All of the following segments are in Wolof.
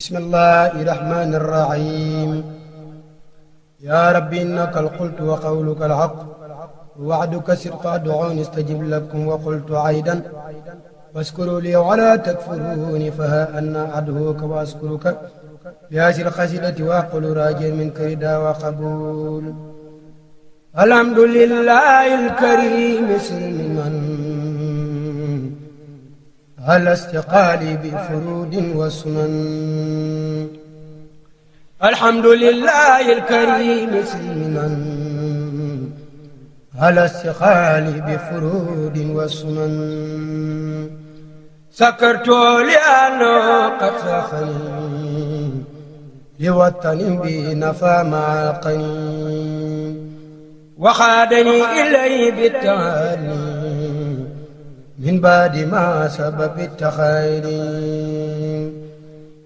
بسم الله الرحمن الرحيم يا رب إنك القلت وقولك الحق ووعدك صدق ادعوني استجب لكم وقلت عيدا واشكروا لي ولا تكفروني فها أنا أدعوك وأشكرك بهذه القصيدة وأقول راجيا منك رضا وقبول الحمد لله الكريم سلما على استقالي بفرود وسنن الحمد لله الكريم سلما على استقالي بفرود وسنن سكرت لأنه قد ساخني لوطن به نفى مع القنين وخادني إليه بالتهاني من بعد ما سبب التخيل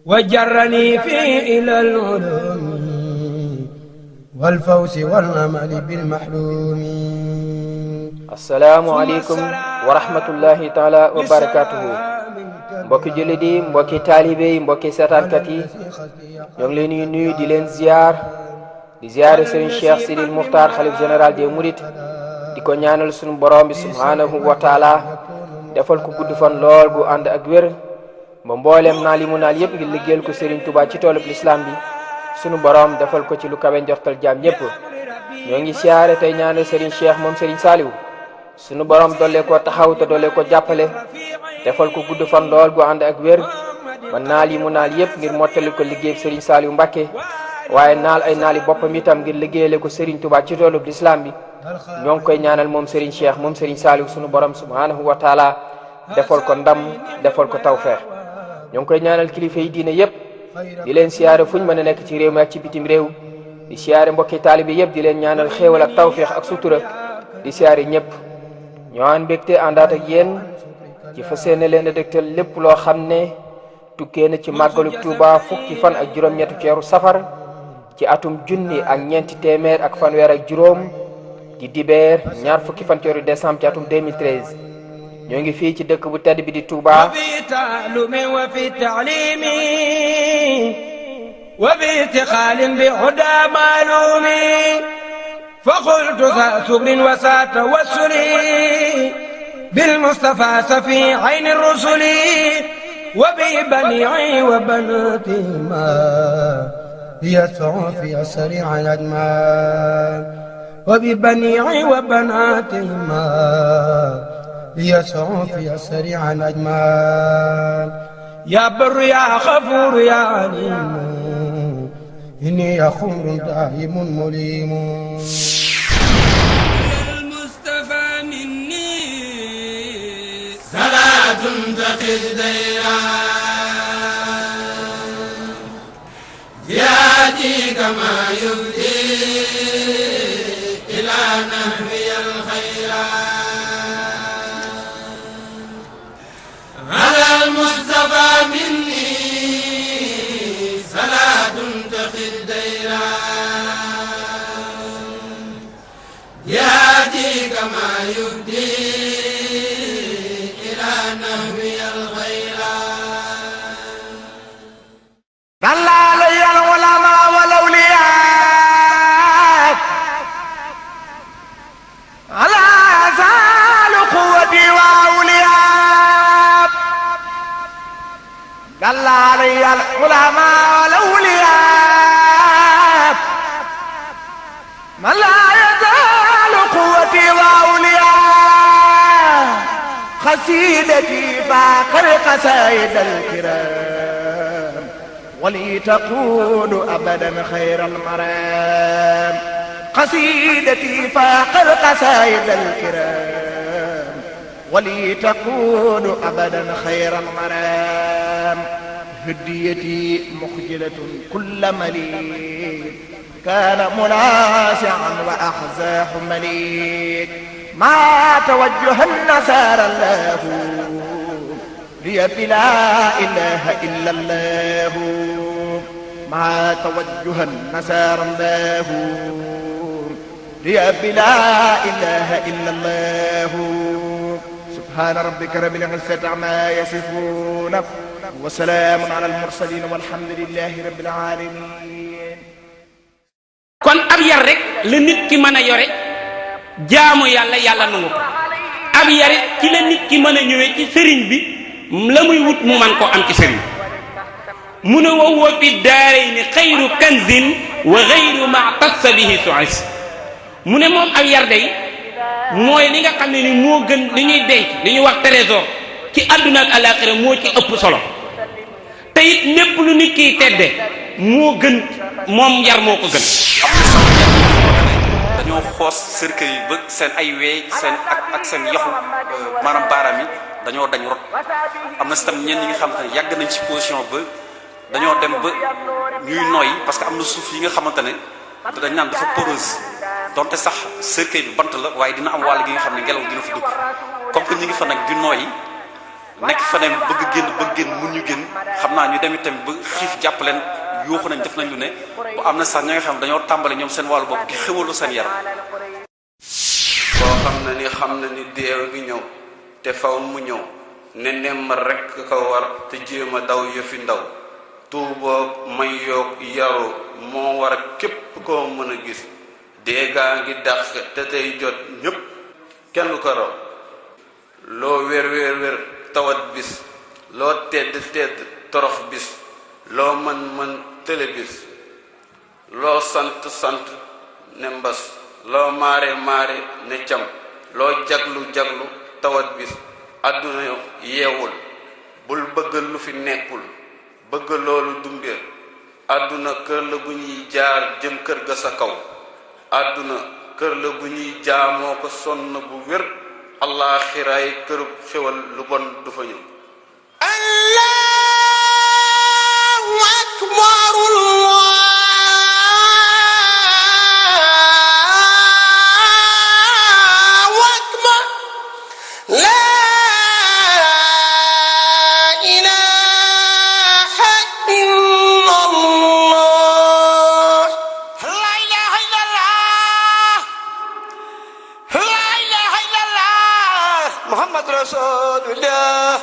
وجرني فيه إلى العلوم والفوز والأمل بالمحلوم. assalaamu aleykum wa rahmatullahi taala wa barakatuhu. mbokki jullit yi, mbokki taalibe yi, mbokki seetaankat yi, ñoo ngi leen di nuyu di leen ziar di ziare Serigne Cheikh Sidil Muxtaar xalif général des Mourides di ko ñaanal sunu borom bi subhanahu wa taala defal ko gudd fan lool gu ànd ak wér ba mbooleem naa li mu naal yëpp ngir liggéeyal ko Serigne Touba ci toolub l'islam bi sunu borom defal ko ci lu kawe njortal jaam ñëpp. ñoo ngi siyaare tey ñaanal Serigne Cheikh moom Serigne Saliou sunu borom doole ko taxaw te doole ko jàppale defal ko gudd fan lool gu ànd ak wér ba naal yi mu naal yëpp ngir mottali ko liggéey Serigne Saliou Mbacké waaye naal ay naali boppam itam ngir liggéeyale ko Serigne Touba ci toolub l'islam bi. ñoo ngi koy ñaanal moom Serigne Cheikh moom Serigne Saliou sunu borom subhanahu wa taala defal ko ndam defal ko tawfeex. ñoo ngi koy ñaanal kilifa yi diine yëpp di leen siyaare fuñ mën a nekk ci réew mi ak ci bitim réew di siyaare mbokki taalibe yëpp di leen ñaanal xéewal ak tawfeex ak sutura di siyaare ñëpp. ñoo aan mbégte àndaat ak yéen ci fas yéene leen a dégtal lépp loo xam ne tukkee na ci màggalu Touba fukki fan ak juróom-ñetti ceeru safar ci atum junni ak ñeenti téeméer ak fanweer ak juróom di dibeer ñaar fukki fan ceeru décembre ci atum 2013. ñoo ngi fii ci dëkk bu tedd bi di Touba. وفي تعلم وفي تعليم وبافتخار بهدى معلوم فقلت ذا صبر وذا توسل بالمصطفى سفي عين الرسل وببنيعي وبناتهما يسعوا في أسرع الأجمال وببنيعي وبناتهما يسعوا في أسرع الأجمال يا بر يا غفور يا عليم إني خمر دائم مليم. المصطفى مني صلاة تقض ديرا جهادي كما يبدي إلى نهبي الخيرات على المصطفى مني صلاة تقض ديرا يهدي كما يهدي إلى نهبي الخيرات. صلى علي العلماء والأولياء على زال قوتي وأولياء صلى علي العلماء والأولياء من لا يزال قوتي وأولياء قصيدتي فاقر قصائد الكرام ولي تقول أبدا خير المرام قصيدتي فاقر قصائد الكرام ولي تقول أبدا خير المرام هديتي مخجلة كل مليك كان مناسعا وأحزاه مليك ما توجه النصارى الله لي بلا إله إلا الله ما توجه النصارى الله لي بلا إله إلا الله سبحان ربك رب العزة عما يصفون wa salaamun ala al-mursaliin walhamdulillahi rabbil aalamiin. kon ab yar rek la nit ki mën a yore jaamu yàlla yàlla nangu ko ab yar it ci la nit ki mën a ñëwee ci sëriñ bi la muy wut mu man koo am ci sëriñ mu ne wa huwa fi daarayni xayru kanzin wa xayru ma'tassa bihi su'is mu ne moom ab yar day mooy li nga xam ne ni moo gën li ñuy denc li ñuy wax trésor ci àdduna ak àllaaxira moo ci ëpp solo te it lépp lu nit kiy tedde moo gën moom yar moo ko gën. dañoo xoos cercle yi ba seen ay weey seen ak seen yaxu maanaam baaraam yi dañoo dañ rot am na si tam ñenn ñi nga xamante ne yàgg nañ ci position ba dañoo dem ba ñuy noyyi parce que am na suuf yi nga xamante ne dañ naan dafa poreuse donte sax cercle bi bant la waaye dina am wàll gi nga xam ne ngelaw dina fa dugg comme que ñu ngi fa nag di noyyi nekk fa ne bëgg génn mun ñu génn xam naa ñu dem itam ba xiif jàpp leen yuuxu nañ def nañ lu ne bu am na sax ña nga xam dañoo tàmbale ñoom seen wàllu bopp di xéwalu seen yaram. boo xam na ni deew ngi ñëw te faw mu ñëw ne nemm rekk ko war te jéem a daw yëfi ndaw tuuboo may yoog yaru moo war a képp koo mën a gis dee gaa ngi dàq te tey jot ñépp kenn ko raw loo wér tawat bis loo tedd torox bis loo mën tële bis loo sant ne mbas loo maare ne cam loo jaglu tawat bis àdduna yeewul bul bëgg lu fi nekkul bëgg loolu dumbéer àdduna kër la bu ñuy jaar jëm kër ga sa kaw àdduna kër la bu ñuy jaamoo ko sonn bu wér allaaxiraay kërub xewal lu bon du fa ñëw. Allahu akbar Allahu akbar laa ilaaha illallah laa ilaaha illallah laa ilaaha illallah Muhammad Rasulullah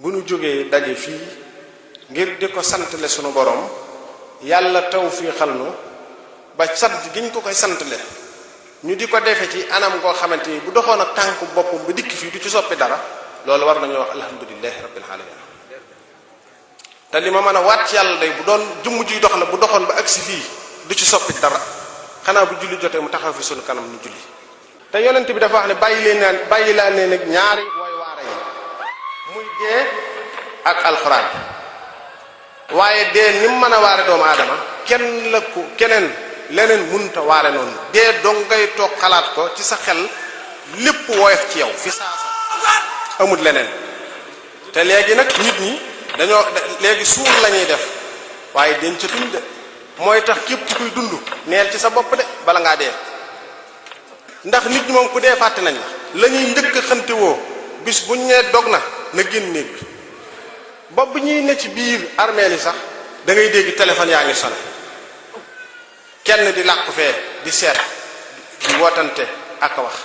bu nu jógee daje fii ngir di ko santale sunu borom yàlla tawfiixal nu ba sant gi ñu ko koy santale ñu di ko defe ci anam goo xamante ni bu doxoon ak tànku boppam ba dikk fii du ci soppi dara loolu war nañoo wax alhamdulilahi rabbil alamin te li ma mën a waat ci yàlla day bu doon jëmm juy dox la bu doxoon ba agsi fii du ci soppi dara xanaa bu julli jotee mu taxaw fi sunu kanam ñu julli te yonent bi dafa wax ne bàyyi laa ne nag ñaari wooy waare yi muy dee ak alxuraan waaye dee ni mu mën a waare doomu aadama kenn la ko keneen leneen munta waare noonu dee dong ngay toog xalaat ko ci sa xel lépp woyof ci yow fi saasa amul leneen te léegi nag nit ñi dañoo léegi suur la ñuy def waaye dencatuñ de mooy tax képp kuy dund neel ci sa bopp de bala ngaa dee ndax nit ñi moom ku dee fàtte nañ la ñuy njëkk a xante woo bis buñ nee dog na génn néeg bi ba bu ñuy ne ci biir armeel yi sax da ngay dégg téléphone yaa ngi sonné kenn di làqu fee di seet di wootante ak a wax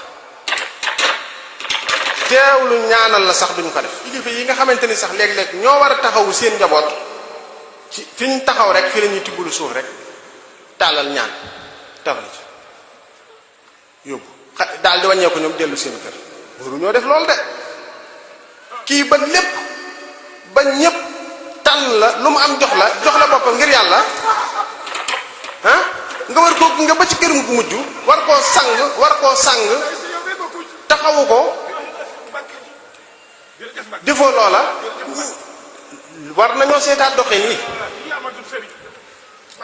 teewlu ñaanal la sax duñ ko def kilifa yi nga xamante ni sax léeg-léeg ñoo war a taxawu seen njaboot ci fi ñu taxaw rek fi la ñuy tibbulu suuf rek tàllal ñaan tax ci yóbbu daal di wàññeeku ñoom dellu seen kër waru ñoo def loolu de kii ba lépp ba ñépp tànn la lu mu am jox la boppam ngir yàlla ah nga war koo nga ba ci këram gu mujj war koo sang taxawu ko defoo loola war nañoo seetaat doxin yi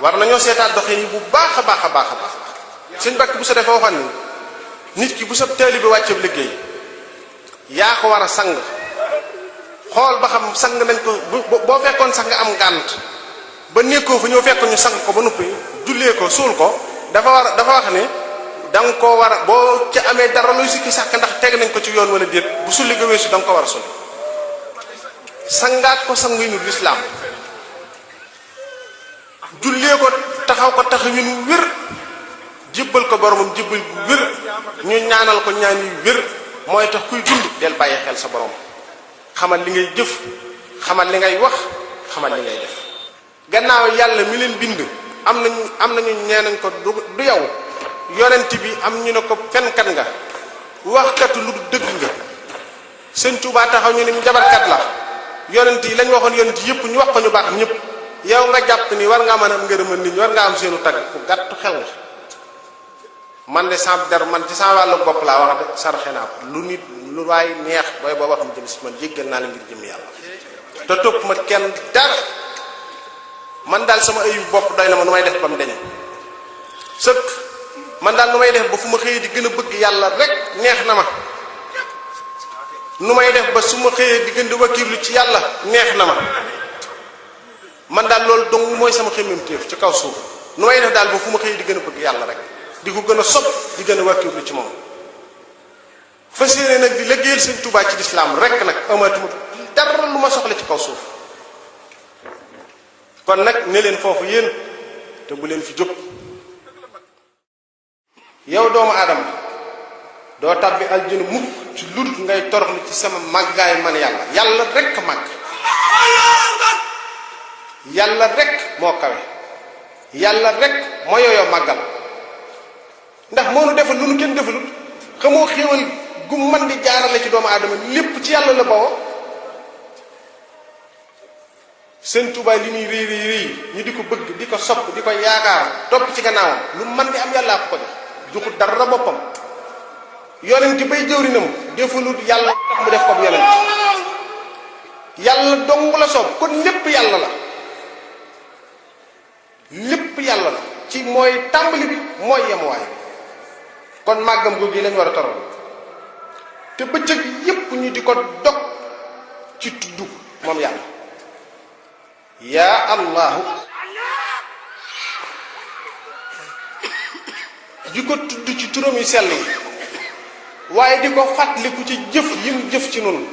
war nañoo seetaat doxin yi bu baax a baax a baax a baax sëñ Bakk bu sa dafa waxoon ni nit ki bu sa taalibe wàcceeb liggéey yaa ko war a sang xool ba xam sang nañ ko boo fekkoon sax nga am gànt ba nekkoo fa ñëw fekk ñu sang ko ba noppi jullee ko suul ko dafa wax ne da nga koo war a boo ca amee dara luy sikki sàkk ndax teg nañ ko ci yoon wala déet bu sulli nga weesu da nga ko war a sulli sangaat ko sanguy nu lislaam jullee ko taxaw ko taxawin wér jibbal ko boromam jibbal bu wér ñu ñaanal ko ñaan yu wér mooy tax kuy dund del bàyyi xel sa borom xamal li ngay jëf xamal li ngay wax xamal li ngay def gannaaw yàlla mi leen bind am nañu ñeenañ ko du yow yonent bi am ñu ne ko fenkat nga waxkatu lu dëgg nga sëñ Tuubaa taxaw ñu ne njabarkat la yonent yi lañ waxoon yonent yëpp ñu wax ko ñu baax ñëpp yow nga jàpp ni war ngaa mën a am ngërëmal nit ñi war ngaa am seenu tagg ku gàttu xel nga man de sama der man ci sama wàllu bopp laa wax de sarxe naa ko lu nit lu waay neex booy boo waxam jëm si man jéggal naa la ngir jëm yàlla te topp ma kenn dara man daal sama ayu bopp doy na ma nu may def ba mu deñ sëkk man daal nu may def ba fu ma xëyee di gën a bëgg yàlla rek neex na ma nu may def ba su ma xëyee di gën di wakiirlu ci yàlla neex na ma man daal loolu dong mooy sama xemmemteef ci kaw suuf nu may def daal ba fu ma xëyee di gën a bëgg yàlla rek di ko gën a sopp di gën a wakiirlu ci moom fas yéene nag di liggéeyal sëñ Tuubaa ci lislaam rek nag amatuma dara lu ma soxla ci kaw suuf kon nag ne leen foofu yéen te bu leen fi jóg yow doomu aadama doo tàbbi aljana mukk ci lu dul ngay toroxlu ci sama màggaay man yàlla yàlla rek màgg yàlla rek moo kawe yàlla rek moo yooyoo màggal ndax moo nu defal lu nu kenn defalut xamoo xéewal gu man di jaarale ci doomu aadama lépp ci yàlla la bawoo sëñ Tuubaa li muy réy réy réy ñu di ko bëgg di ko sopp di ko yaakaar topp ci gannaawam lu man di am yàllaa ko ko def joxut dara boppam yonent bay jëwrinam defalut yàlla tax mu def ko bu yonent yàlla dong la soob kon lépp yàlla la lépp yàlla la ci mooy tàmbali bi mooy yemuwaay bi kon màggam googu yi lañ war a toral te bëccëg yépp ñu di ko dog ci tudd moom yàlla yaa allahu di ko tudd ci turam yu sell yi waaye di ko fàttaliku ci jëf yim jëf ci noonu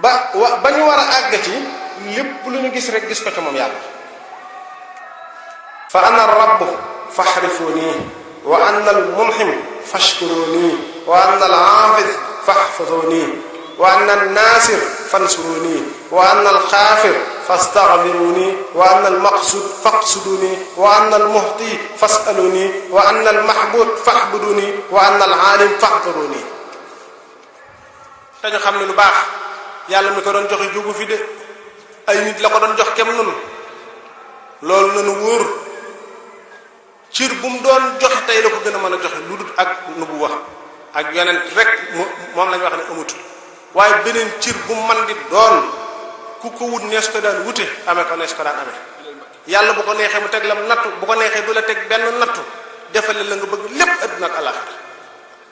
ba ñu war a àgg ci lépp lu ñu gis rek gis ko ci moom yàlla fa ana rabb fahrifuni wa ana al munhim fashkuruni wa ana al hafiz fahfazuni wa ana al nasir fansuruni wa ana al xaafir fastaghfiruni wa ana al maqsud faqsuduni wa ana al muhti fasaluni wa ana al mahbud fahbuduni wa ana al alim fahduruni te ñu xam ne lu baax yàlla mi ko doon joxe jógu fi de ay nit la ko doon jox kem noonu loolu nanu wóor cir bu mu doon joxe tey la ko gën a mën a joxe lu dul ak nubu wax ak yonent rek moom lañu wax ne amatul waaye beneen cir bu man di doon ku ko wut nees ko daan wute amee ko nees ko daan amee yàlla bu ko neexee mu teg la nattu bu ko neexee du la teg benn nattu defale la nga bëgg lépp adduna ak àllaxira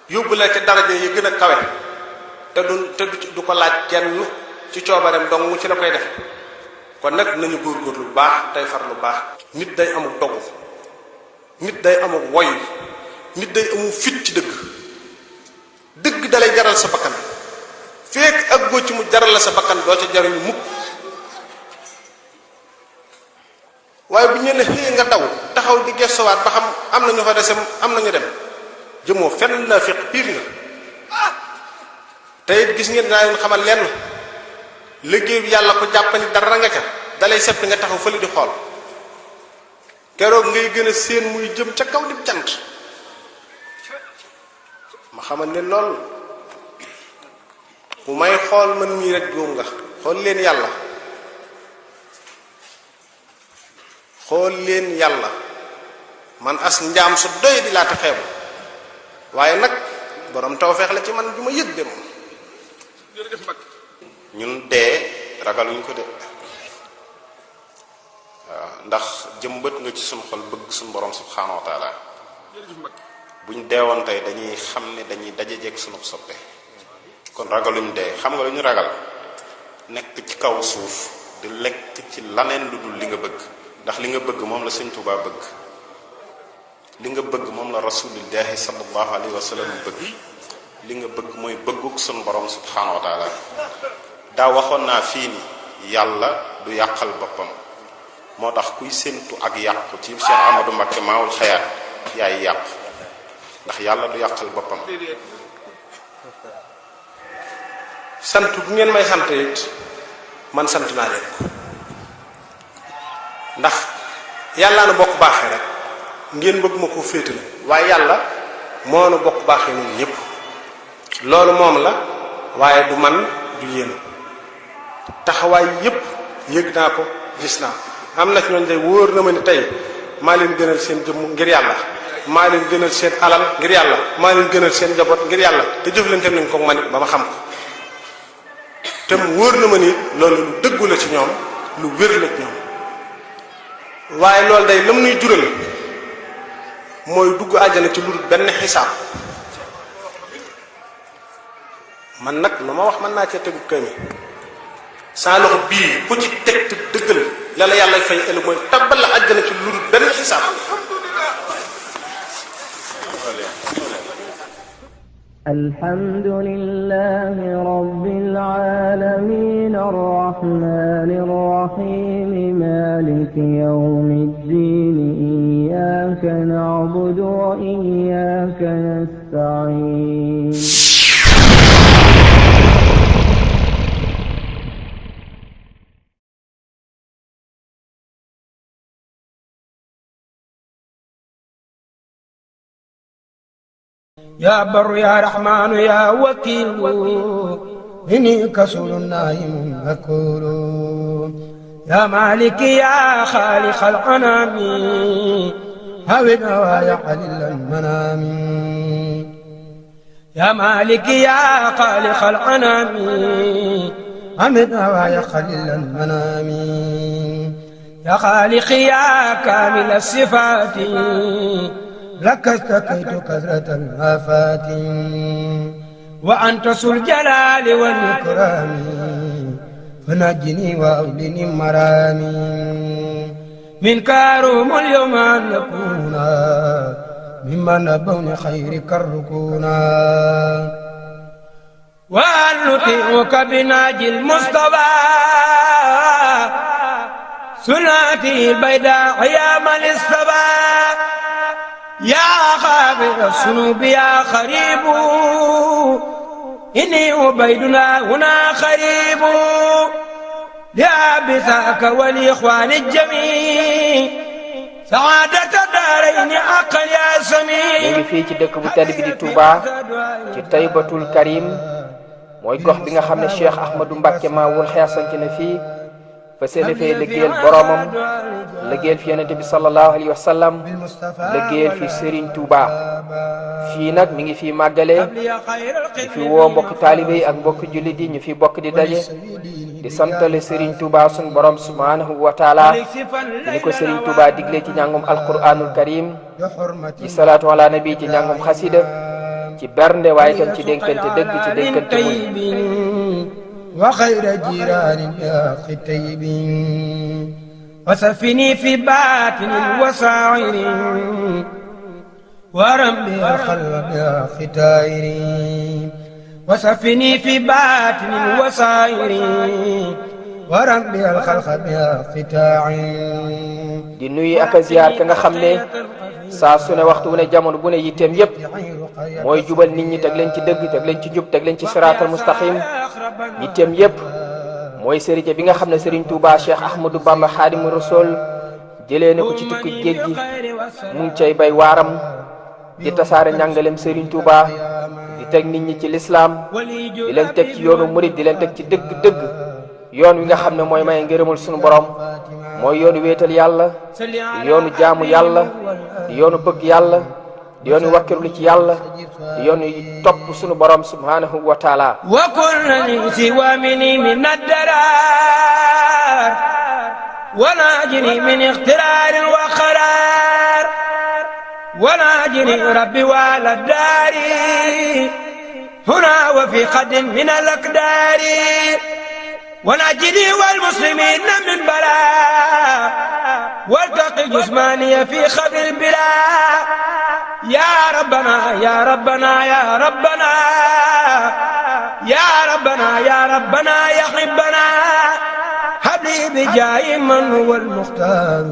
yóbbu la ca daraja yi gën a kawe te du ko laaj kenn ci coobareem dong mu ci la koy def kon nag nañu góorgóorlu lu baax tey far lu baax nit day amul dogu nit day amul woyu nit day amul fit ci dëgg dalay jaral sa bakkan fekk ak góor ci mu jaral la sa bakkan doo ca jariñu mukk waaye bu ñu ne xëy nga daw taxaw di gestuwaat ba xam am na ñu fa desem am na ñu dem jëmoo fenn la fiq piir nga te it gis ngeen naa leen xamal lenn liggéey bi yàlla ko jàppani dara nga ca dalay seppi nga taxaw fële di xool keroog ngay gën a séen muy jëm ca kaw di cant ma xamal ne lool bu may xool man mii rek juum nga xool leen yàlla xool leen yàlla man as njaam su doy di laata xeebu waaye nag borom tawfeex la ci man ju ma yëg de moom ñun dee ragaluñ ko de ndax jëmbët nga ci suñu xol bëgg suñu borom subhanahu wa taala buñ deewoon tey dañuy xam ne dañuy dajejeeg suñu soppe kon ragaluñ dee. xam nga lu ñu ragal nekk ci kaw suuf di lekk ci laneen lu dul li nga bëgg, ndax li nga bëgg moom la Sëñ Tuubaa bëgg, li nga bëgg moom la rasulillahi sallallahu alayhi wa sallam bëgg, li nga bëgg mooy bëgguk suñu borom subhanahu wa taala. daa waxoon naa fii ni yàlla du yàqal boppam, moo tax kuy séntu ak yàqu ci Cheikh Amadou Mbacké Maawul Xayaat yaay yàq, ndax yàlla du yàqal boppam. sant bu ngeen may sant it man sant naa leen ko, ndax yàllaa na bokk baaxee rek ngeen bëgg ma ko féetale, waaye yàlla moo na bokk baaxee ñun ñëpp. loolu moom la, waaye du man du yéen. taxawaay yépp yëg naa ko, gis naa ko. am na ci ñooñ day wóor na ma ni tey maa leen gënal seen jëmm ngir yàlla, maa leen gënal seen alal ngir yàlla, maa leen gënal seen njaboot ngir yàlla, te jëflante nañ ko man it ba ma xam ko. te mu wóor na ma ni loolu lu dëggu la ci ñoom, lu wér la ci ñoom. waaye loolu day lam nuy jural mooy dugg àjjana ci lu dul benn xisaab. man nag lu ma wax mën naa cee tegu kër mi saa loxo bii ku ci teg te dëggal la la yàlla fay ëllëg mooy tabbal la àjjana ci lu dul benn xisaab. alhamdulillahi rabbil alamin arrahmanir rahim maliki yawmiddin iyyaka na'budu wa iyyaka nasta'in. يا بر يا رحمن يا وكيل إني كسول نائم مكول يا مالك يا خالق الأنام هوي نوايا قليل المنام يا مالك يا خالق الأنام هوي نوايا قليل المنام يا خالق يا كامل الصفات لك استكيت كثرة الآفات وأنت ذو الجلال والإكرام فنجني وأولني مرامي من كاروم اليوم أن نكون ممن نبون خيرك الركونا وأن نطيعك بناجي المصطفى سنتي البيداء يا من اصطفى يا خافر الذنوب يا خريب إني عبيدنا هنا خريب لأبثاك والإخوان الجميع سعادة الدارين أقل يا سميع. ñu ngi fii ci dëkk bu tedd bi di Touba ci Taybatul Karim mooy gox bi nga xam ne Cheikh Ahmadou Mbacké Maawul Xayaat sanc na fii fa seeni fee liggéeyal boromam, liggéeyal fi yonente bi sallallahu alayhi wa sallam, liggéeyal fi Serigne Touba. fii nag mi ngi fi màggale, ñu fi woo mbokk taalibe yi ak mbokk jullit yi ñu fi bokk di daje di santale Serigne Touba sun borom subhanahu wa taala ni ko Serigne Touba digle ci njàngum alquranul karim, ci salaatu ala nabi, ci njàngum xasida, ci bernde, waaye tam ci dénkante dëgg, ci dénkante muñ. وخير جيران يا أخي طيب وسفني في باطن وساعر ورمي الخلق يا أخي طائر وسفني في باطن وساعر ورمي الخلق يا أخي طائر. di nuyu ak a ziar ka nga xam ne saa su ne waxtu wu ne jamono bu ne yitteem yépp mooy jubal nit ñi, teg leen ci dëgg, teg leen ci jub, teg leen ci siraatal mustaqim. yitteem yépp mooy sëriñ bi nga xam ne Serigne Touba Cheikh Ahmadou Bamba Xaadimu Rasul jëlee na ko ci tukki géej gi, mu ngi cay bay waaram di tasaare njàngaleem Serigne Touba, di teg nit ñi ci lislaam, di leen teg ci yoonu murid, di leen teg ci dëgg-dëgg yoon wi nga xam ne mooy maye ngërëmul sunu borom, mooy yoonu wéetal yàlla, di yoonu jaamu yàlla, di yoonu bëgg yàlla, di yoonu wakkirlu ci yàlla, di yoonu topp sunu borom subhanahu wa taala. wa kullani siwa mini min ad-darar وناجني من اخترار وقرار وناجني ربي وعلى الدار هنا وفي قد من الأقدار وناجني والمسلمين من بلاء والتقي جسماني في خبر البلاء يا ربنا يا ربنا يا ربنا يا ربنا يا ربنا يا حبنا حبلي بجاه من هو المختار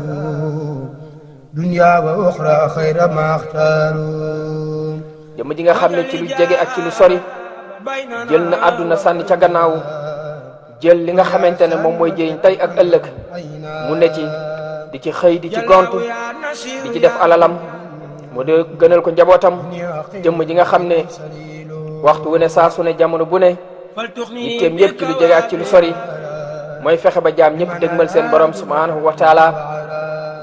دنيا وأخرى خير ما اختاروا jëmm ji nga xam ne ci lu jege ak ci lu sori jël na àdduna sànni ca gannaaw jël li nga xamante ne moom mooy jëriñ tey ak ëllëg mu ne ci di ci xëy di ci gont di ci def alalam mu de gënal ko njabootam jëmm ji nga xam ne waxtu wu ne saa su ne jamono bu ne yitteem yëpp ci lu jege ak ci lu sori mooy fexe ba jaam ñëpp dëgmal seen borom subhanahu wa taala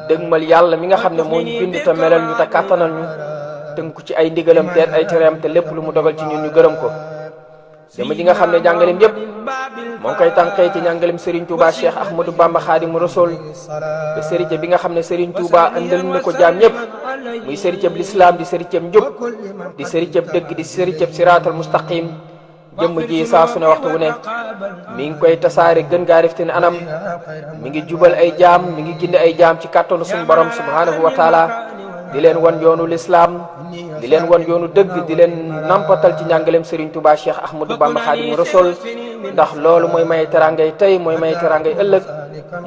dëgmal yàlla mi nga xam ne moo ñu bind te melal ñu te kàttanal ñu tënku ci ay ndigalam teet ay tereem te lépp lu mu dogal ci ñun ñu gërëm ko jëmm ji nga xam ne jàngaleem yëpp moo ngi koy tànqee ci njàngaleem Serigne Touba Cheikh Ahmadou Bamba Khadimu Rasul te sëriñ bi nga xam ne Serigne Touba andal na ko jaam ñëpp muy sëriñ bi lislaam di sëriñ njub di sëriñ dëgg di sëriñ siraatal mustaqim jëmm ji saa su ne waxtu wu ne mi ngi koy tasaare gën gaa riftin anam mi ngi jubal ay jaam mi ngi gindi ay jaam ci kàttanu suñu borom subhanahu wa taala di leen wan yoonu lislaam di leen wan yoonu dëgg di leen nampatal ci njàngaleem Serigne Touba Cheikh Ahmadou Bamba Khadimu Rasul ndax loolu mooy may terangay tey mooy may terangay ëllëg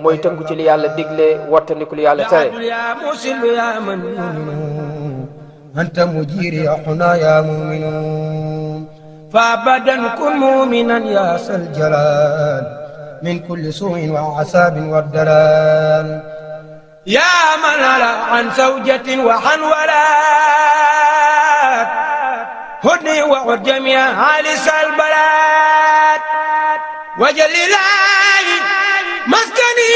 mooy tënku ci li yàlla digle wattandiku li yàlla tere anta mujiri yaxuna ya muminun فابدا كن مؤمنا يا ذا الجلال من كل سوء وعذاب والدلال يا من لا عن زوجة وعن ولاد هدني وعد جميع عالس البلاد وجل الله مسكني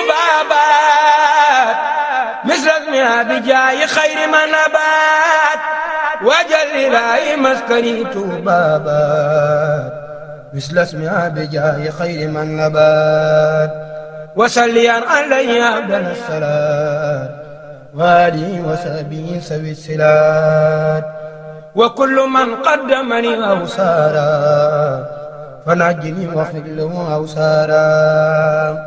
بابات مثل اسمها بجاي خير من نبات وجل الله مسكني بابات مثل اسمها بجاه خير من نبات وسليا علي أفضل الصلاة وآله وصحبه سوي الصلاة وكل من قدمني أوسارا فنجني واغفر له أوسارا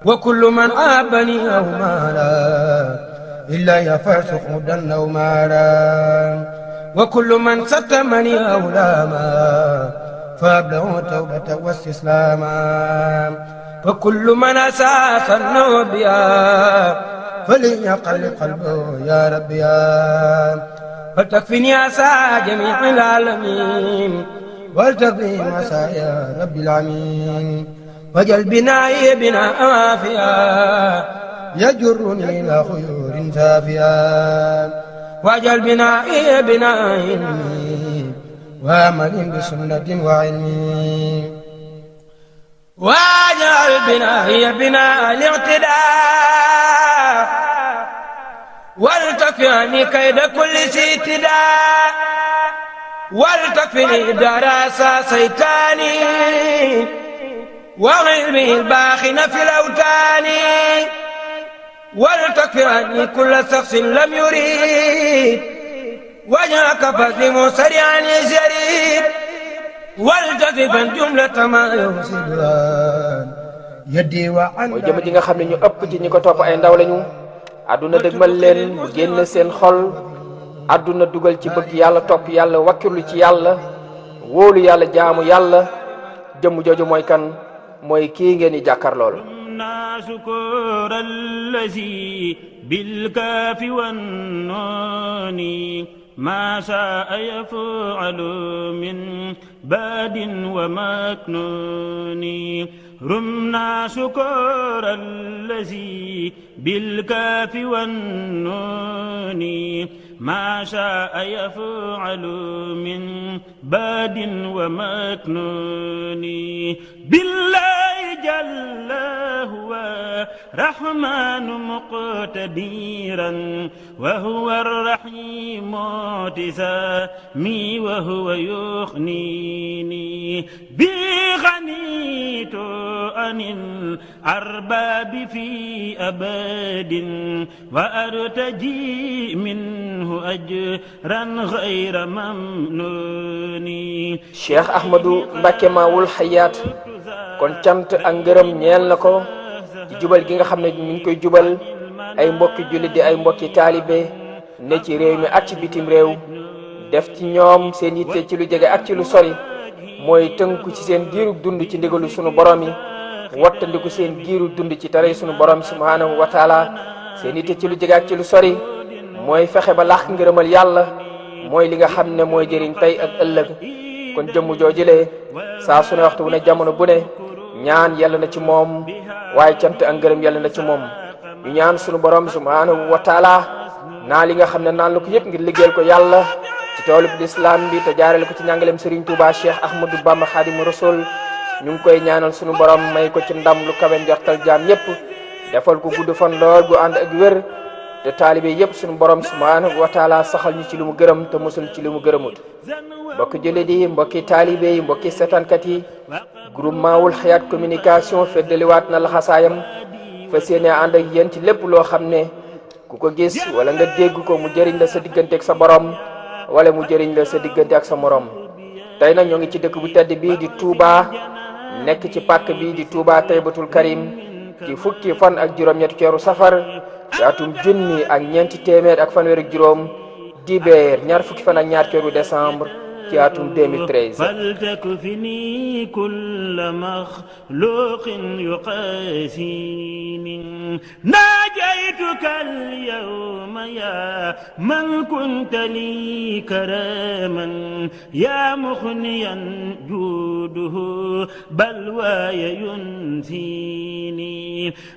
وكل من عابني أو مالا إلا يفرس خدا أو مالا وكل من ستمني أو لاما فأبلغ توبة واستسلاما وكل من أساس النوبيا فليقل قلبه يا ربي فلتكفني أسى جميع العالمين ولتقضي مسا يا رب العالمين وجل بنائي بناء عافيا يجرني إلى خيور سافيا وجل بنائي بناء علمي وعمل بسنة وعلمي واجعل بنائي بناء الاعتداء ولتكفني كيد كل سيتداء ولتكفني دراسة سيتاني وغيره الباخن في الأوتان ولتكفني كل شخص لم يريد وجهك فاسلم سريعا يزيد والتزفا جملة ما يفسدان يدي وعن mooy jëm ji nga xam ne ñu ëpp ci ñi ko topp ay ndaw lañu àdduna dëgmal leen mu génn seen xol àdduna dugal ci bëgg yàlla topp yàlla wakkirlu ci yàlla wóolu yàlla jaamu yàlla jëmm jooju mooy kan mooy kii ngeen di jàkkaar lool شكر الذي بالكاف والنون ما شاء يفعل من باد ومكنون رمنا شكر الذي بالكاف والنون ما شاء يفعل من باد ومكنون بالله جل هو رحمن مقتديرا وهو الرحيم تسامي وهو يغنيني بغنيت عن الأرباب في أبد وأرتجي منه أجرا غير ممنون. Cheikh Ahmadou Mbacké Maawul Hayaat kon cant ak ngërëm ñeel na ko ci jubal gi nga xam ne mi ngi koy jubal ay mbokki jullit di ay mbokki taalibe ne ci réew mi ak ci bitim réew def ci ñoom seen yitte ci lu jege ak ci lu sori mooy tënku ci seen giirug dund ci ndigalu sunu borom yi wattandiku seen giiru dund ci tere sunu borom subhanahu wa taala seen yitte ci lu jege ak ci lu sori mooy fexe ba làq ngërëmal yàlla mooy li nga xam ne mooy jëriñ tey ak ëllëg kon jëmm joojulee saa su ne waxtu bu ne jamono bu ne ñaan yàlla na ci moom waaye cant ak ngërëm yàlla na ci moom ñu ñaan sunu borom subhanahu wa taala naa li nga xam ne naan la ko yëpp ngir liggéeyal ko yàlla ci toolub lislaam bi te jaarale ko ci njàngaleem Serigne Touba Cheikh Ahmadou Bamba Khadimu Rasul ñu ngi koy ñaanal sunu borom may ko ci ndam lu kawe njortal jaam yépp defal ko gudd fan lool gu ànd ak wér te taalibe yépp sunu borom subhanahu wa taala saxal ñu ci lu mu gërëm te musul ci lu mu gërëmut. mbokki jullit yi mbokki taalibe yi mbokki setankat yi groupement Wul Hayaat communication feddaliwaat na laxasaayam fas yéene ànd ak yéen ci lépp loo xam ne ku ko gis wala nga dégg ko mu jëriñ la sa diggante ak sa borom wala mu jëriñ la sa diggante ak sa morom. tey nag ñoo ngi ci dëkk bu tedd bii di Touba nekk ci pàkk bii di Touba Taybatul Karim ci fukki fan ak juróom-ñetti ceeru safar ci atum junni ak ñeenti téeméer ak fanweer ak juróom dibeer ñaar fukki fan ak ñaar ceeru décembre ci atum 2013. فلتكفني كل مخلوق يقاسيني ناجيتك اليوم يا من كنت لي كراما يا مخنيا جوده بلواي ينسيني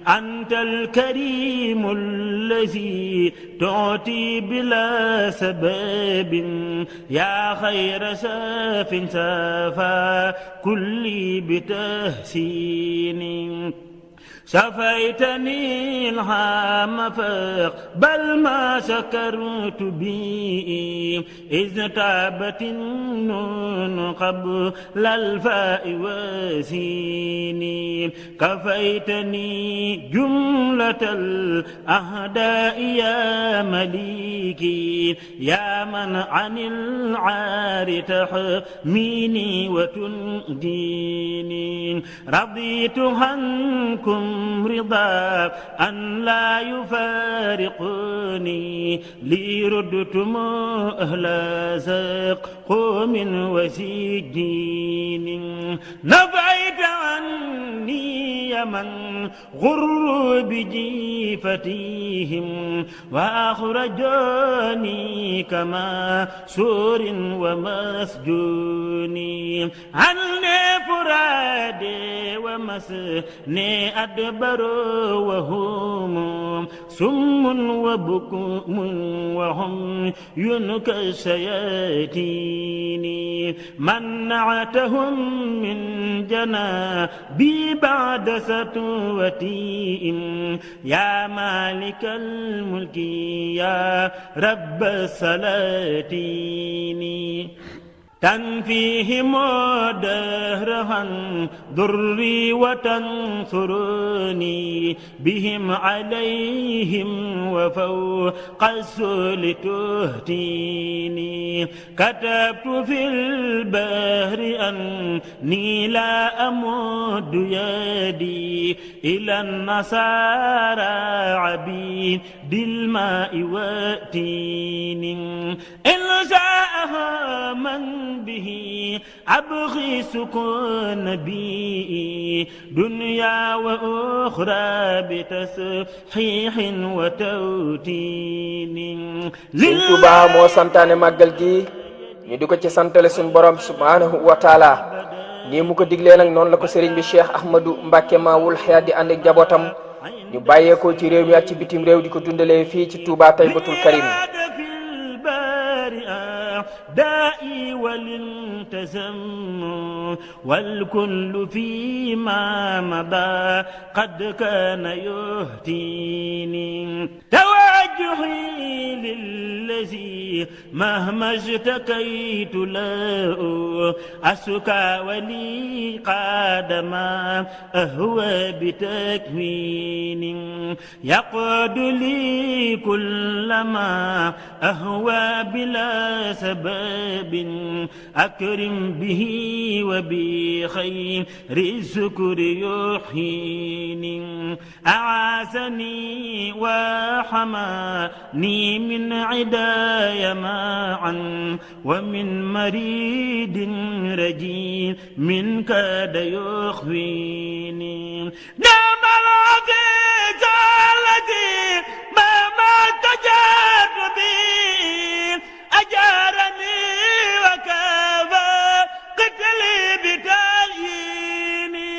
أنت الكريم الذي تعطي بلا سبب يا خير ساف سافا كلي بتحسين شفيتني الهام فاقبل ما سكرت به إذ تابت النون قبل الفاء وسيني كفيتني جملة الأهداء يا مليكي يا من عن العار تحميني وتنجيني رضيت عنكم رضا أن لا يفارقني لي ردتم أهل قوم وسجين نفعت عني من غر بجيفتهم وأخرجوني كما سور ومسجوني عني فرادي ومسني أدبر وهم سم وبكم وهم ينك الشياطين منعتهم من جنابي بعد ستوتهم يا مالك الملك يا رب السلاطين تنفيهم دهرها ضري وتنصرني بهم عليهم وفوق السول تهتيني كتبت في البحر أني لا أمد يدي إلى النصارى عبيد الماء واتيني إن جاءها من به أبغي سكون بي دنيا وأخرى بتصحيح وتوتين. Sëriñ Tuubaa moo santaane màggal gi ñu di ko ci santale suñu borom subhanahu wa taala nii mu ko diglee nag noonu la ko sëriñ bi Cheikh Ahmadou Mbacké Maawul Hayaat di ànd ak njabootam ñu bàyyeekoo ci réew mi ak ci bitim réew di ko dundalee fii ci Touba Taybatul Karim. دائي والانتزم والكل فيما مضى قد كان يهتيني توجهي للذي مهما اشتكيت له أسكى ولي قادما أهوى بتكوين يقود لي كلما أهوى بلا سبب أكرم به وبخير الشكر يحييني أعاسني وحماني من عداي معا ومن مريد رجيم من كاد يخويني نعم العزيز الذي ما تجاد بي أجارني وكفى قتلي بتأييني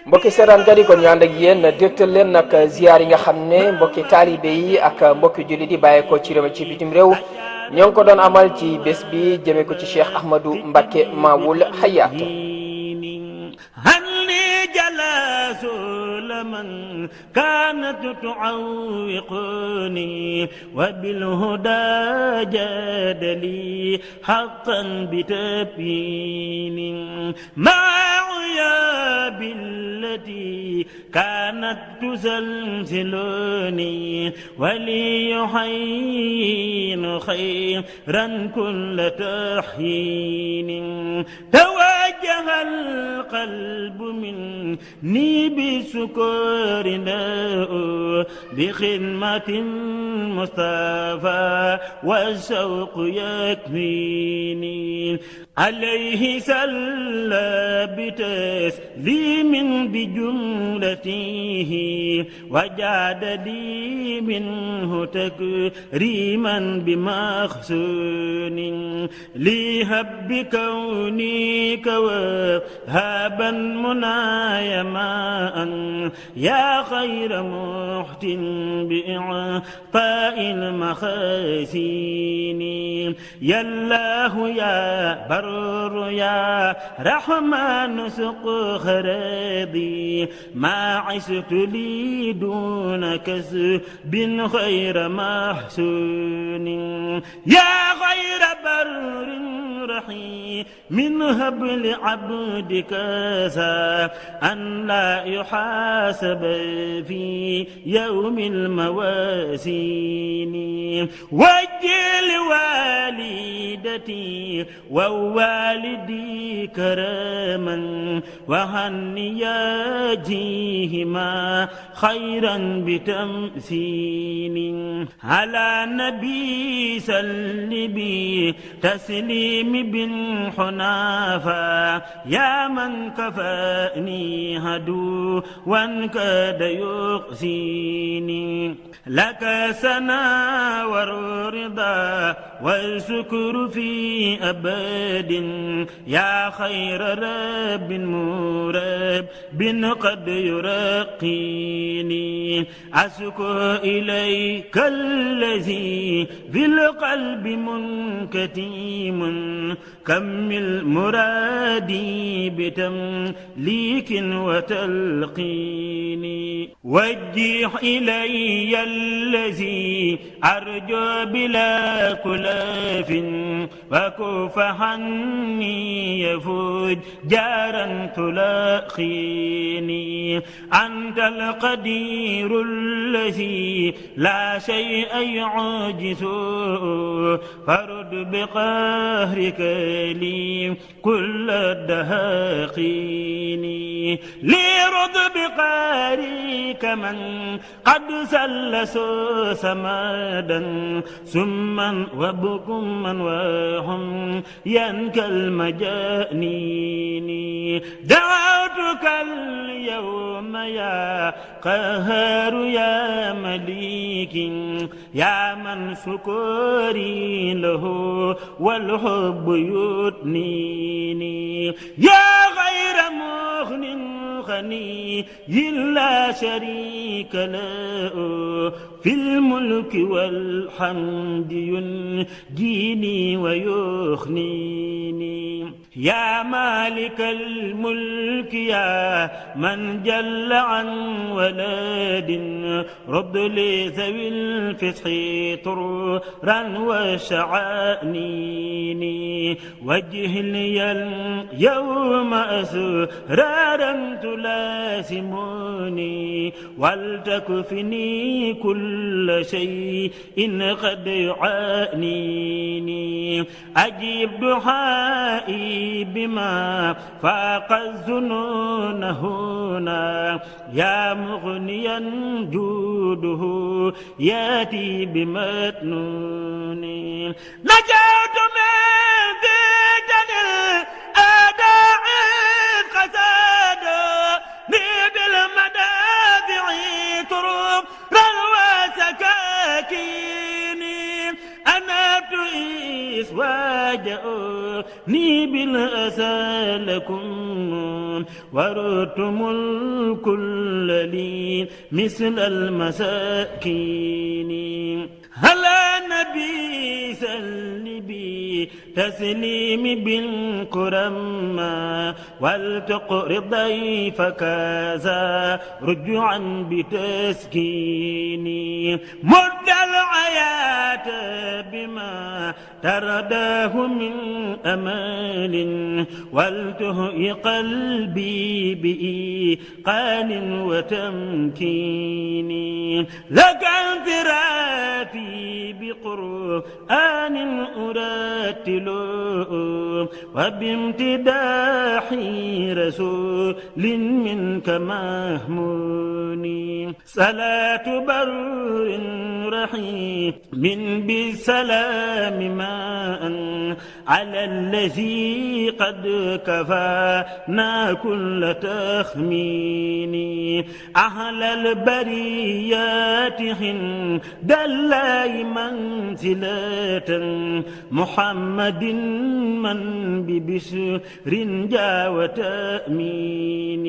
mbokki seetaan gadi kon ñu ànd ak yéen dégtal leen nag ziyaar yi nga xam ne mbokki taalibe yi ak mbokki jullit yi bàyyi ko ci réew ci bitim réew ñoo ngi ko doon amal ci bés bi jëme ko ci Cheikh Ahmadou Mbacké Mawoul Hayaat لمن كانت تعوقني وبالهدى جاد لي حقا بتبيين مع عياب التي كانت تسلسلني وليحين خيرا كل تحيين توجه القلب مني بسكور داء بخدمة مصطفى والشوق يكفيني عليه سلى بتسليم بجملته وجعد لي منه تكريما بمخزون ليهب بكونك وهابا منايا ماء يا خير محت بإعطاء المخازين يا الله يا بر يا رحمن سق خرابي ما عشت لي دون كسب خير محسون يا خير بر رحيم من هب لعبدك سا أن لا يحاسب في يوم المواسين وجل والدتي ووالدي كراما وهنيا جيهما خيرا بتمثيل على نبي سلبي تسليم بن حنافا يا من كفاني هدو وانكاد يقسيني لك سنا والرضا والشكر في أبد يا خير رب مرب قد يرقيني أشكو إليك الذي في القلب منكتيم كمل مرادي بتمليك وتلقيني وجه إلي الذي أرجو بلا كلاف وكف عني يفوج جارا تلاقيني أنت القدير الذي لا شيء يعجز فرد بقهرك لي كل الدهاقين لرد بقهرك من قد سلسوا سمادا سما وبكما وهم ينكى المجانين دعوتك اليوم يا قهار يا مليك يا من شكري له والحب يدنيني يا غير مغن غني لا شريك له في الملك والحمد ينجيني ويخنيني يا مالك الملك يا من جل عن ولد رد لذوي الفصح طرا وشعانيني وجه لي اليوم أسرارا تلاسمني ولتكفني كل شيء إن قد يعانيني أجيب دعائي بما فاق الظنون هنا يا مغنيا جوده ياتي بمتنون نجوت من فتن الأعداء قساد بالمدافع طرقا وسكاكيني أنبت وجاءني بالأسى لكم وردتم الكل لي مثل المساكين هلا نبي سلبي تسليم بالكرما ولتقر ضيفك ذا رجوعا بتسكيني مد الحياة بما ترداه من أمال ولتهي قلبي بإيقان وتمكين لك انفراتي بقرآن أرتله وبامتداح رسول منك مهموني صلاة بر رحيم من بالسلام ماء على الذي قد كفانا كل تخمين أهل البريات هند الله منزلة محمد من ببشر جاء وتأمين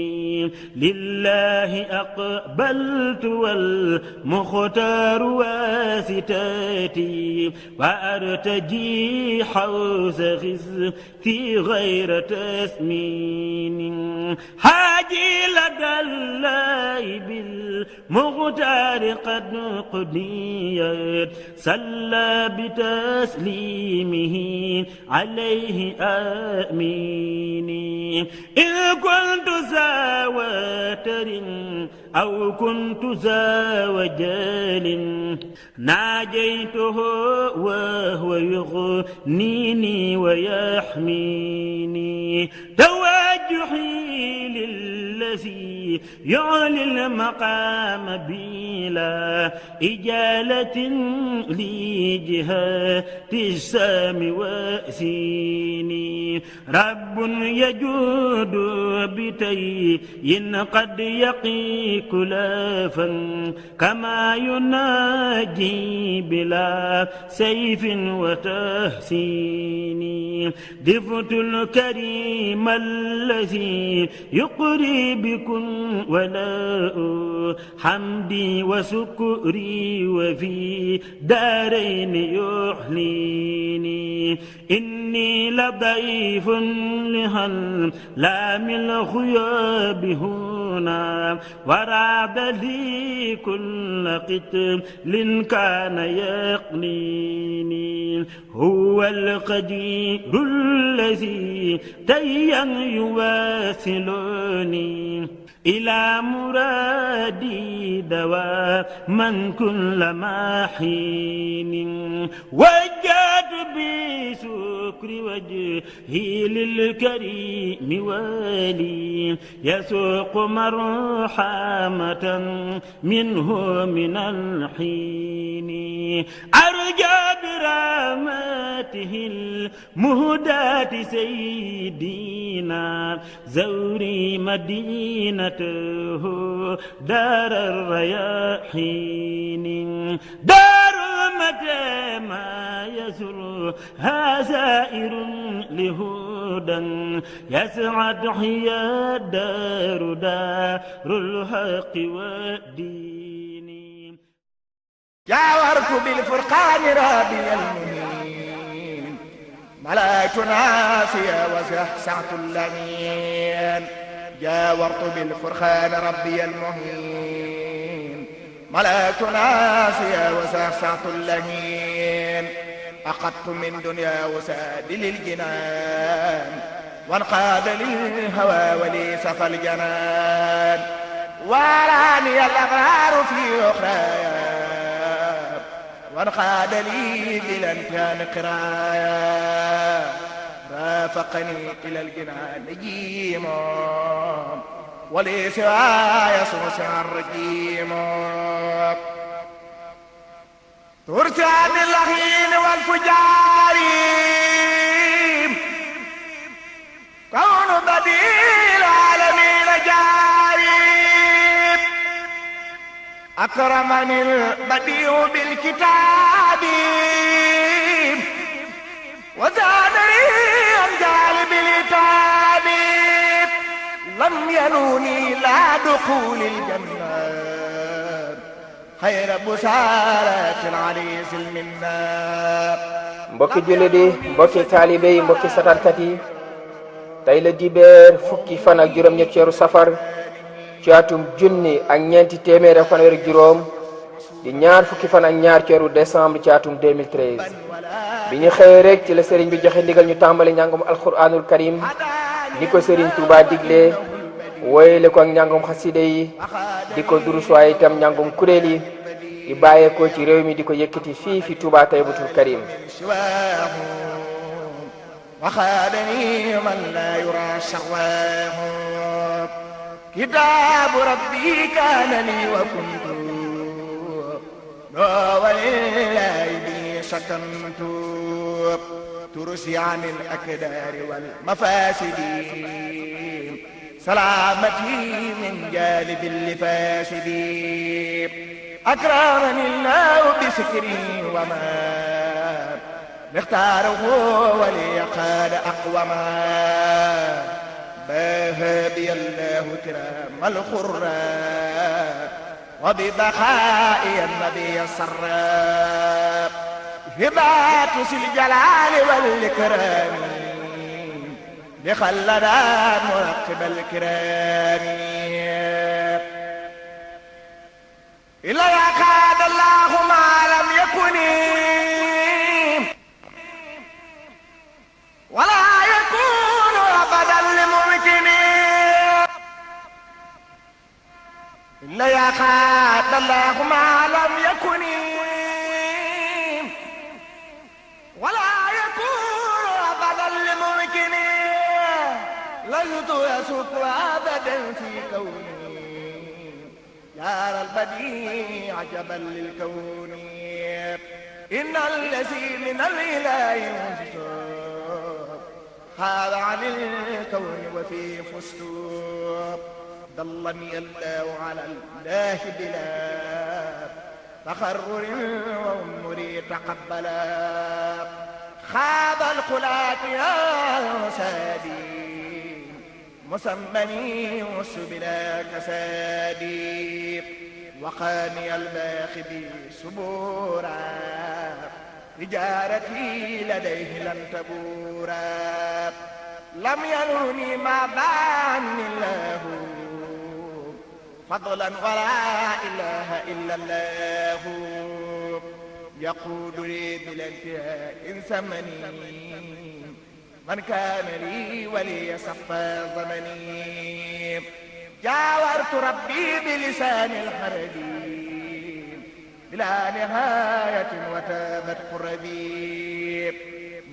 لله أقبلت والمختار واسطتي وأرتجي حوز في غير تسمين حاجي لدى الله بالمختار قد قضيت صلى بتسليمه عليه آمين إن كنت ذا وتر أو كنت ذا وجال ناجيته وهو يغنيني ويحميني توجهي للذي يعلي المقام بلا إجالة لجهات السام وأسيني رب يجود بتي قد يقي كلافا كما يناجي بلا سيف وتحسين دفت الكريم الذي يقري بكن ولاء حمدي وسكري وفي دارين يحليني إني لضيف لهل لا من الخياب هنا ورعد لي كل قتل كان يقنيني هو القدير الذي تيا يواصلني إلى مرادي دواما كل ما حين وجهت بسكر وجهي للكريم والي يسوق مرحمة منه من الحين أرجى برحمته المهداة سيدنا زوري مدينته دار الرياحين دار متى ما يسر زائر لهدى يسعد هي دار الحق والدين جاورت بالفرقان ربي المهين ملأت ناسيا وزحزحت اللمين جاورت بالفرقان ربي المهين ملأت ناسيا وزحزحت اللمين أخذت من دنيا وساد للجنان وانقاد للهوى ولي سفى الجنان وراني الأبرار في أخرايا وانقاد لي بلا امتحان قرايا رافقني إلى الجنان نجيم ولي سواي سوسع الرجيم ترسى باللهين والفجار كون بديل العالمين جاري أكرمني البديع بالكتاب وزادني عن جالب العتاب لم ينوني لا دخول الجنة خير بسارة العريس المناب mbokki jullit yi mbokki taalibe yi mbokki satarkat yi tey la dibeer fukki fan ak juróom-ñett weeru safar ci atum junni ak ñeenti téeméer ak fanweer ak juróom di ñaar fukki fan ak ñaar ci weeru décembre ci atum 2013 bi ñu xëyee rek ci la sëriñ bi joxe ndigal ñu tàmbali njàngum alquranul karim ni ko sëriñ Touba digle woyele ko ak njàngum xaside yi di ko durus waaye itam njàngum kuréel yi di bàyyeekoo ci réew mi di ko yëkkati fii fi Touba Taybatul Karim وخادني من لا يرى شغواه كتاب ربي كان لي وكنت ولله بي شكمت ترسي عن الأكدار والمفاسد سلامتي من جانب الفاسد أكرمني الله بسكري وما نختاره وليقاد أقوما باه بي الله كرام الخراب وببقاء النبي السراب هبات ذي الجلال والإكرام بخلدا مرقب الكرام إلا يقاد الله ما لم يكن ولا يكون أبدا لممكن إلا يقاد الله ما لم يكن ولا يكون أبدا لممكن لست يسوق أبدا في كوني يا البديع عجبا للكون إن الذي من الإله ينصر هذا عن الكون وفي فستوب ضلني الله على الله بلا تخرر وأمري تقبلا خاب الخلاة يا سادي مسمني وسبلا كسادي وقاني الباخبي سبورا تجارتي لديه لن تبورا لم ينوني ما بان الله فضلا ولا إله إلا الله يقول لي بلا انتهاء ثمني من كان لي ولي صفى زمني جاورت ربي بلسان الحردي بلا نهاية وتابت قربي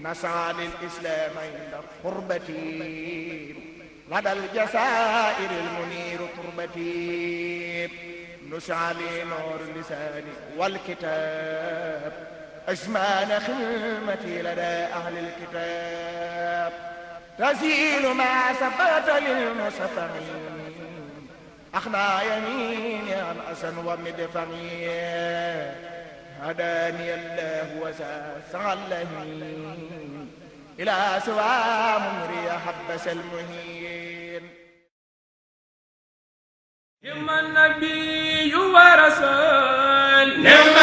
نسعى للإسلام عند قربتي لدى الجزائر المنير تربتي نسعى لنور اللسان والكتاب أزمان خدمتي لدى أهل الكتاب تزيل ما ثبت للمصطفين أخنى يميني عن أسن ومدفعي هداني الله وساسع اللهين إلى سوى ممري حبس المهين نعم النبي ورسول نعم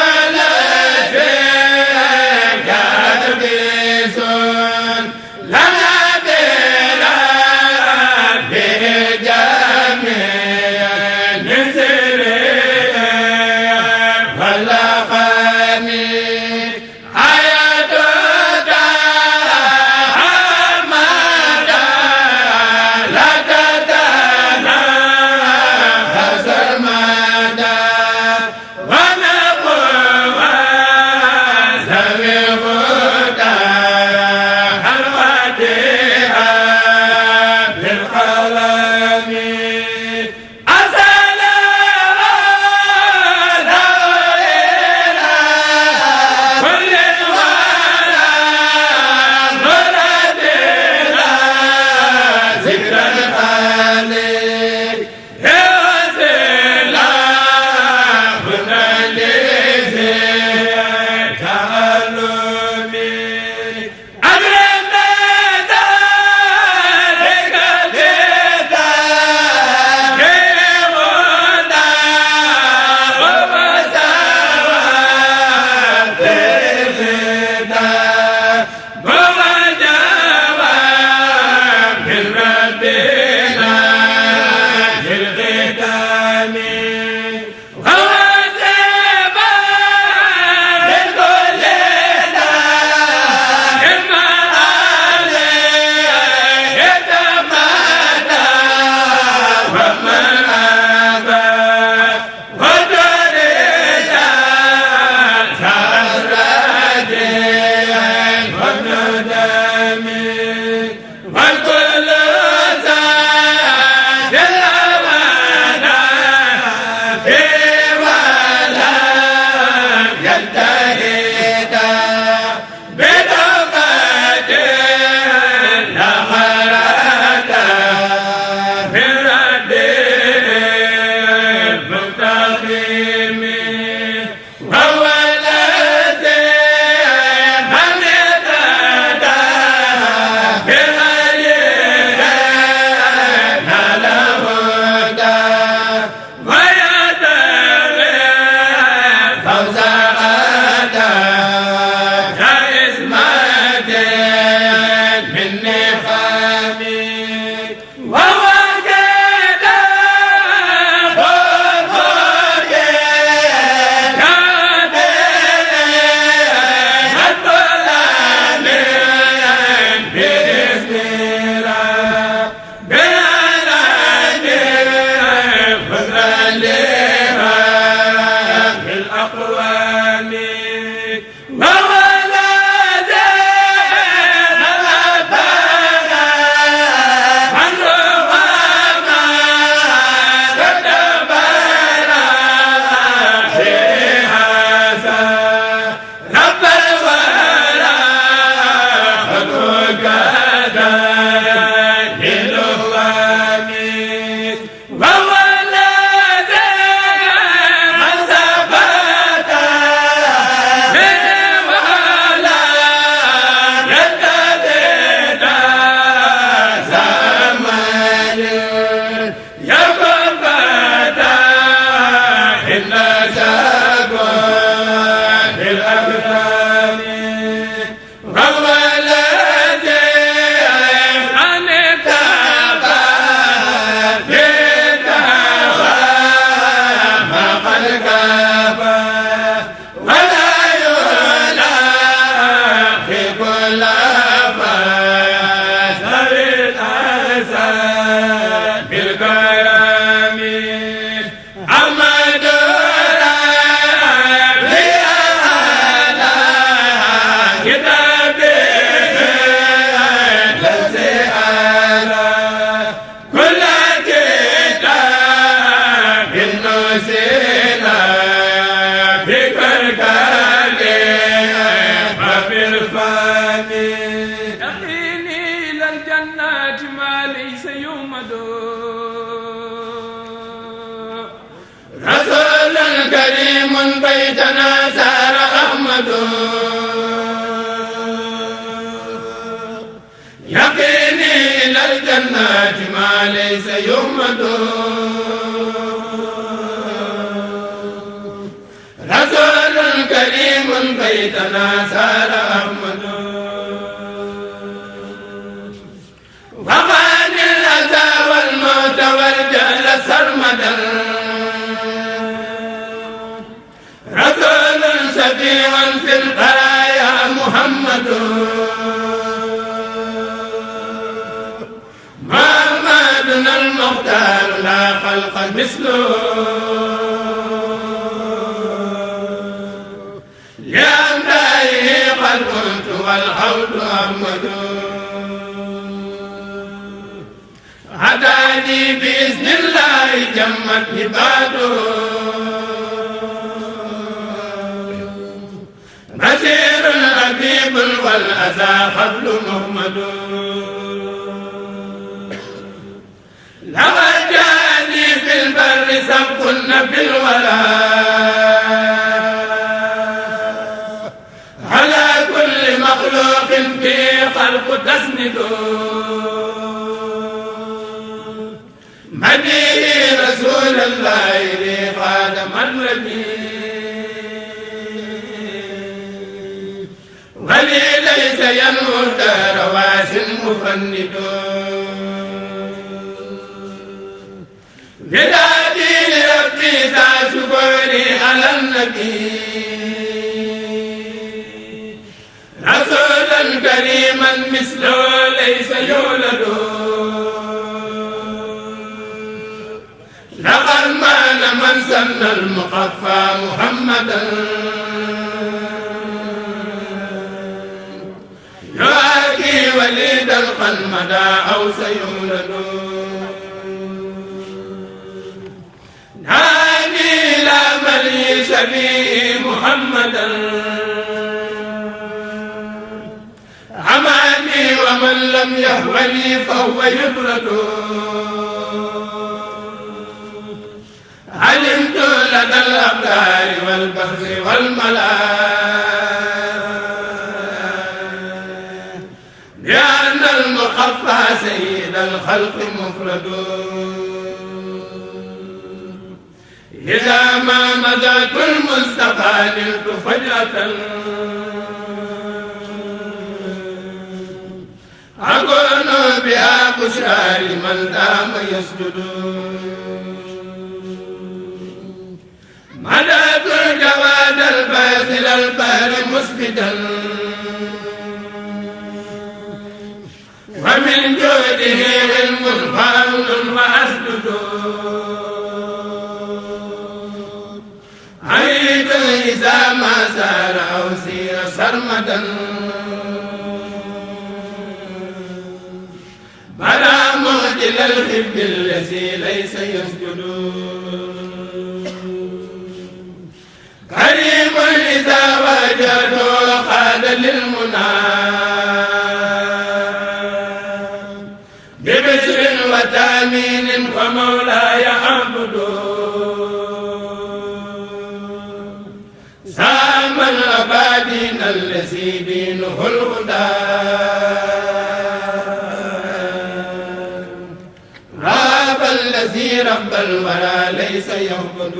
أحمد يقيني إلى الجنات ما ليس يحمد رسول كريم بيتنا سار أحمد وقال الأذى والموت والجهل سرمدا رسول شفيع في البرايا محمد محمدنا المختار لا خلق مثله لأمدائه قد كنت والحوض أحمد هداني بإذن الله جمت عباده بشير حبيب والأذى خبل محمد لقد جاءني في البر سبق بالولاء على كل مخلوق في خلق تسند مديه رسول الله لي قاد مدربي ولي ليس ينمو الدار واس مفند بدادي لربي ذا شكري على النبي رسولا كريما مثله ليس يولد لقد مان من سن المقفى محمدا يواكي وليدا قد مدى أو سيولد نادي لا ملي شفيع محمدا أمامي ومن لم يهوني فهو يبرد علمت لدى الأبدار والبحر والملاء بأن المخفى سيد الخلق مفرد إذا ما مدت المصطفى نلت فجأة أكون بها بشرى لمن دام يسجد مدد الجواد الباذل البحر مسبدا ومن جوده علم فاضل وأسجد عيد إذا ما سار أو سير سرمدا بلا مهجل الحب الذي ليس يسجد كريم إذا وجدوا خاد للمنى ببشر وتامين ومولاي عبد سام الأبادين الذي دينه الهدى راب الذي رب الورى ليس يعبد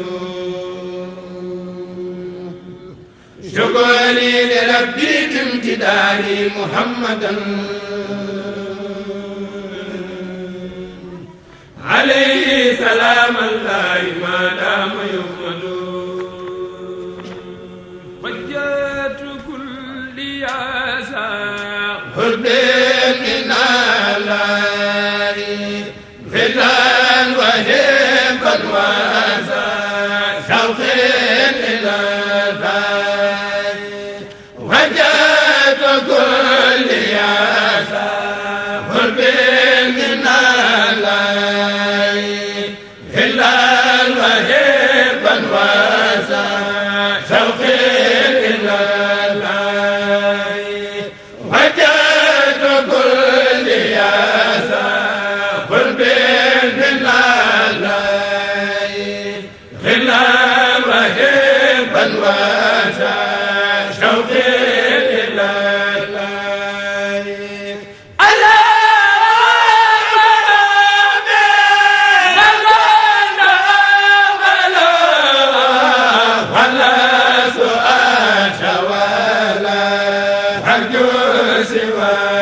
شكري لربي بامتداحي محمدا عليه سلام الله ما دام يحمد وجهت كل ياسا حب من الله فدان وهبا واسا شوق الى البار وجهت كل ياسا حب من الله فدان وهبا واسا شوق الى البار وجهت كل ياسا حب من الله فدان وهبا واسا أرجو سوى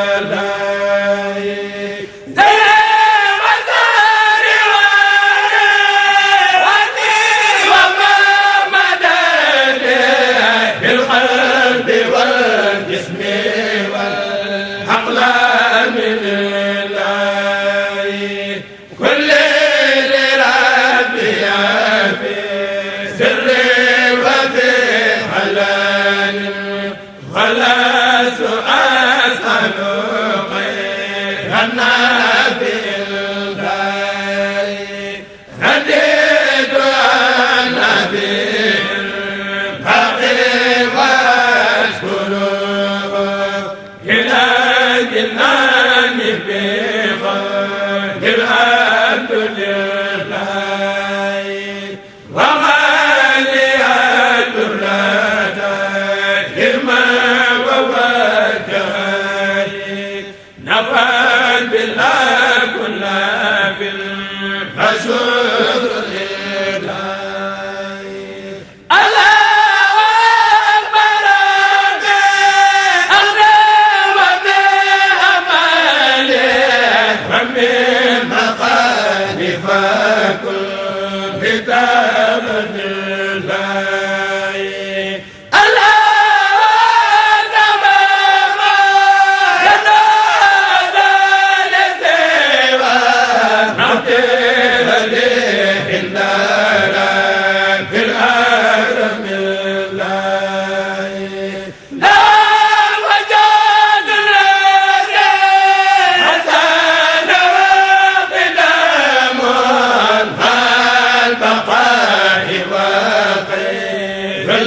أنا